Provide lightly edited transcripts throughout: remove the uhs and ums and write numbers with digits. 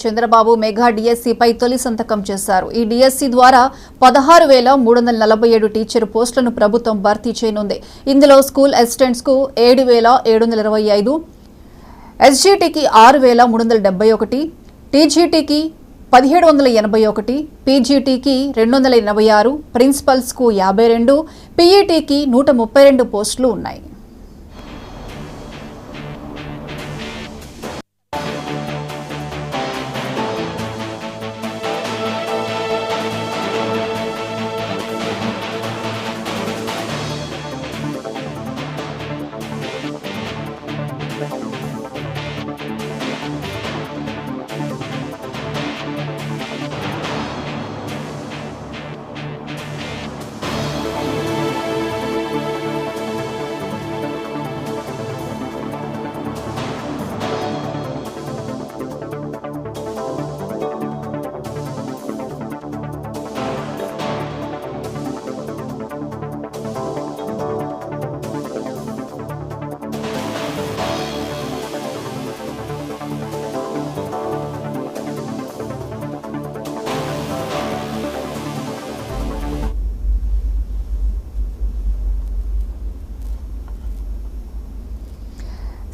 Chandrababu mega డిఎస్సిపై తొలి సంతకం చేశారు. ఈ డిఎస్సి ద్వారా 16,347 టీచర్ పోస్టులను ప్రభుత్వం భర్తీ చేయనుంది. ఇందులో స్కూల్ అసిస్టెంట్స్ కు 7,725, ఎస్జిటికి 6,371, టీజీటీకి 1,781, పీజీటీకి 286, ప్రిన్సిపల్స్ కు 52, పీఈటీకి 132 పోస్టులు ఉన్నాయి.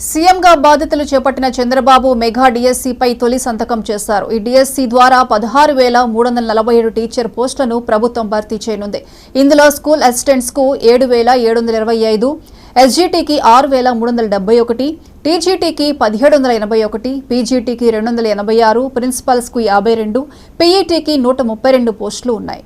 సీఎంగా బాధ్యతలు చేపట్టిన చంద్రబాబు మెగా డిఎస్సిపై తొలి సంతకం చేశారు. ఈ డిఎస్సి ద్వారా 16,347 టీచర్ పోస్టులను ప్రభుత్వం భర్తీ చేయనుంది. ఇందులో స్కూల్ అసిస్టెంట్స్ కు 7,725, ఎస్జిటికి 6,371, టీజీటీకి 1,781, పీజీటీకి 286, ప్రిన్సిపల్స్ కు 52, పీఈటీకి 132 పోస్టులు ఉన్నాయి.